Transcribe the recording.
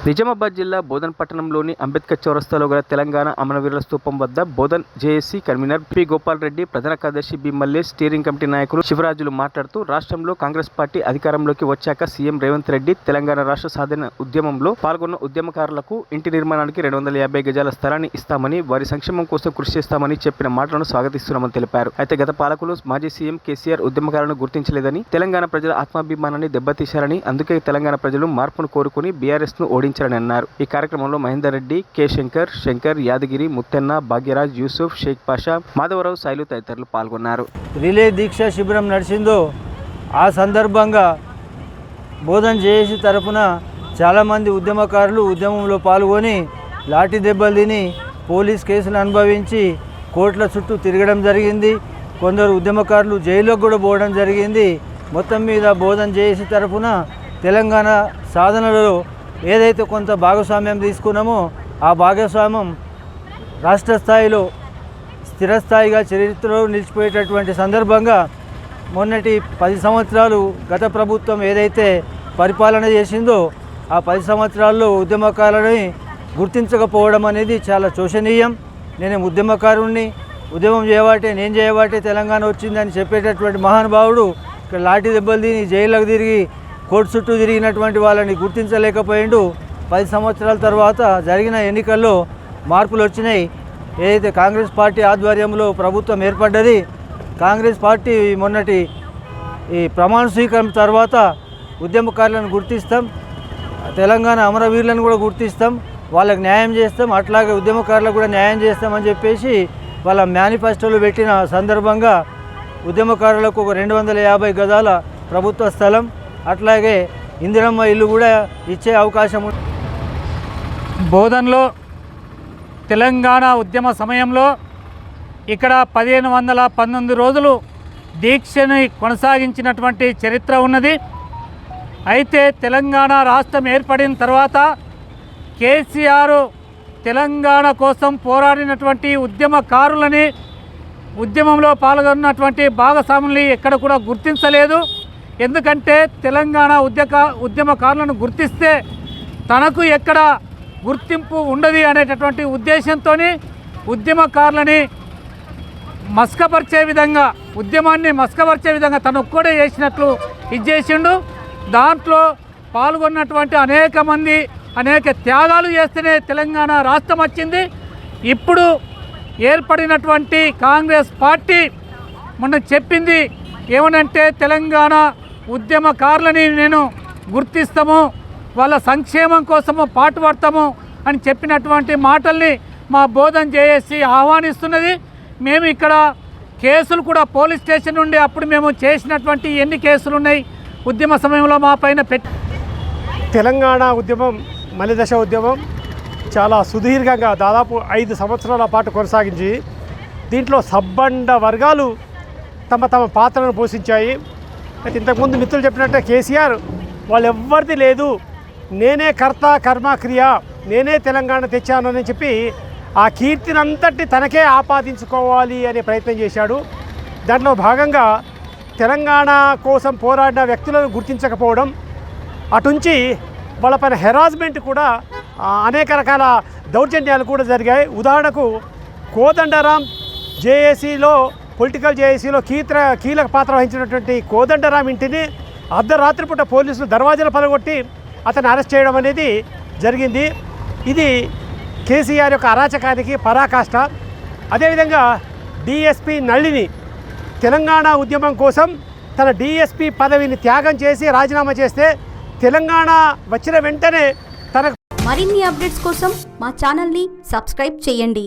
నిజామాబాద్ జిల్లా బోధన్ పట్టణంలోని అంబేద్కర్ చౌరస్తాలో గల తెలంగాణ అమరవీరుల స్తూపం వద్ద Bodhan JAC convener P Gopal Reddy, ప్రధాన కార్యదర్శి బి మల్లేష్, స్టీరింగ్ కమిటీ నాయకులు శివరాజులు మాట్లాడుతూ రాష్ట్రంలో కాంగ్రెస్ పార్టీ అధికారంలోకి వచ్చాక సీఎం రేవంత్ రెడ్డి తెలంగాణ రాష్ట్ర సాధన ఉద్యమంలో పాల్గొన్న ఉద్యమకారులకు ఇంటి నిర్మాణానికి 250 గజాల స్థలాన్ని ఇస్తామని, వారి సంక్షేమం కోసం కృషి చేస్తామని చెప్పిన మాటలను స్వాగతిస్తున్నామని తెలిపారు. అయితే గత పాలకులు మాజీ సీఎం కేసీఆర్ ఉద్యమకారులను గుర్తించలేదని, తెలంగాణ ప్రజల ఆత్మాభిమానాన్ని దెబ్బతీశారని, అందుకే తెలంగాణ ప్రజలు మార్పును కోరుకుని బీఆర్ఎస్ ను ఓడించారని అన్నారు. ఈ కార్యక్రమంలో మహేందర్ రెడ్డి, కె శంకర్, యాదగిరి, ముత్తెన్న, భాగ్యరాజ్, యూసుఫ్, షేక్ పాషా, మాధవరావు, సాయిలు తదితరులు పాల్గొన్నారు. రిలే దీక్ష శిబిరం నడిచిందో ఆ సందర్భంగా బోధన్ జేఏసీ తరఫున చాలామంది ఉద్యమకారులు ఉద్యమంలో పాల్గొని లాఠీ దెబ్బలు తిని పోలీస్ కేసులు అనుభవించి కోర్టుల చుట్టూ తిరగడం జరిగింది. కొందరు ఉద్యమకారులు జైల్లోకి కూడా పోవడం జరిగింది. మొత్తం మీద బోధన్ జేఏసీ తరఫున తెలంగాణ సాధనలో ఏదైతే కొంత భాగస్వామ్యం తీసుకున్నామో ఆ భాగస్వామ్యం రాష్ట్ర స్థాయిలో స్థిరస్థాయిగా చరిత్రలో నిలిచిపోయేటటువంటి సందర్భంగా మొన్నటి 10 సంవత్సరాలు గత ప్రభుత్వం ఏదైతే పరిపాలన చేసిందో ఆ 10 సంవత్సరాల్లో ఉద్యమకారులని గుర్తించకపోవడం అనేది చాలా శోచనీయం. నేను ఉద్యమకారుణ్ణి, ఉద్యమం చేయబట్టే నేను చేయబట్టే తెలంగాణ వచ్చిందని చెప్పేటటువంటి మహానుభావుడు ఇక్కడ లాఠీ దెబ్బలు తిని జైల్లోకి తిరిగి కోర్టు చుట్టూ తిరిగినటువంటి వాళ్ళని గుర్తించలేకపోయిండు. 10 సంవత్సరాల తర్వాత జరిగిన ఎన్నికల్లో మార్పులు వచ్చినాయి. ఏదైతే కాంగ్రెస్ పార్టీ ఆధ్వర్యంలో ప్రభుత్వం ఏర్పడ్డది, కాంగ్రెస్ పార్టీ మొన్నటి ఈ ప్రమాణ స్వీకారం తర్వాత ఉద్యమకారులను గుర్తిస్తాం, తెలంగాణ అమరవీరులను కూడా గుర్తిస్తాం, వాళ్ళకి న్యాయం చేస్తాం, అట్లాగే ఉద్యమకారులకు కూడా న్యాయం చేస్తామని చెప్పేసి వాళ్ళ మేనిఫెస్టోలు పెట్టిన సందర్భంగా ఉద్యమకారులకు ఒక 250 గజాల ప్రభుత్వ స్థలం, అట్లాగే ఇందిరమ్మ ఇల్లు కూడా ఇచ్చే అవకాశం ఉంది. బోధన్లో తెలంగాణ ఉద్యమ సమయంలో ఇక్కడ 1519 రోజులు దీక్షని కొనసాగించినటువంటి చరిత్ర ఉన్నది. అయితే తెలంగాణ రాష్ట్రం ఏర్పడిన తర్వాత కేసీఆర్ తెలంగాణ కోసం పోరాడినటువంటి ఉద్యమకారులని, ఉద్యమంలో పాల్గొన్నటువంటి భాగస్వాముల్ని ఎక్కడ కూడా గుర్తించలేదు. ఎందుకంటే తెలంగాణ ఉద్యమకారులను గుర్తిస్తే తనకు ఎక్కడ గుర్తింపు ఉండదు అనేటటువంటి ఉద్దేశంతో ఉద్యమకారులని మస్కపరిచే విధంగా, ఉద్యమాన్ని మస్కపరిచే విధంగా తను ఒక్కడే చేసినట్లు ఇచ్చేసిండు. దాంట్లో పాల్గొన్నటువంటి అనేక మంది అనేక త్యాగాలు చేస్తేనే తెలంగాణ రాష్ట్రం వచ్చింది. ఇప్పుడు ఏర్పడినటువంటి కాంగ్రెస్ పార్టీ మొన్న చెప్పింది ఏమనంటే తెలంగాణ ఉద్యమకారులని నేను గుర్తిస్తాము, వాళ్ళ సంక్షేమం కోసము పాటుపడతాము అని చెప్పినటువంటి మాటల్ని మా బోధన్ జేఏసీ ఆహ్వానిస్తున్నది. మేము ఇక్కడ కేసులు కూడా పోలీస్ స్టేషన్ నుండి అప్పుడు మేము చేసినటువంటి ఎన్ని కేసులు ఉన్నాయి ఉద్యమ సమయంలో మా పైన తెలంగాణ ఉద్యమం మలిదశ ఉద్యమం చాలా సుదీర్ఘంగా దాదాపు 5 సంవత్సరాల పాటు కొనసాగించి దీంట్లో సబ్బండ వర్గాలు తమ పాత్రను పోషించాయి. అయితే ఇంతకుముందు మిత్రులు చెప్పినట్టే కేసీఆర్ వాళ్ళు ఎవ్వరిది లేదు, నేనే కర్త కర్మ క్రియ, నేనే తెలంగాణ తెచ్చానని చెప్పి ఆ కీర్తిని అంతటి తనకే ఆపాదించుకోవాలి అనే ప్రయత్నం చేశాడు. దాంట్లో భాగంగా తెలంగాణ కోసం పోరాడిన వ్యక్తులను గుర్తించకపోవడం, అటుంచి వాళ్ళపైన హెరాస్మెంట్ కూడా అనేక రకాల దౌర్జన్యాలు కూడా జరిగాయి. ఉదాహరణకు కోదండరాం జేఏసీలో పొలిటికల్ జేఏసీలో కీలక పాత్ర వహించినటువంటి కోదండరాం ఇంటిని అర్ధరాత్రి పూట పోలీసులు దర్వాజాలు పలగొట్టి అతన్ని అరెస్ట్ చేయడం అనేది జరిగింది. ఇది కేసీఆర్ యొక్క అరాచకానికి పరాకాష్ట. అదేవిధంగా డిఎస్పీ నళిని తెలంగాణ ఉద్యమం కోసం తన డిఎస్పీ పదవిని త్యాగం చేసి రాజీనామా చేస్తే తెలంగాణ వచ్చిన వెంటనే తనకు మరిన్ని అప్డేట్స్ కోసం మా ఛానల్ని సబ్స్క్రైబ్ చేయండి.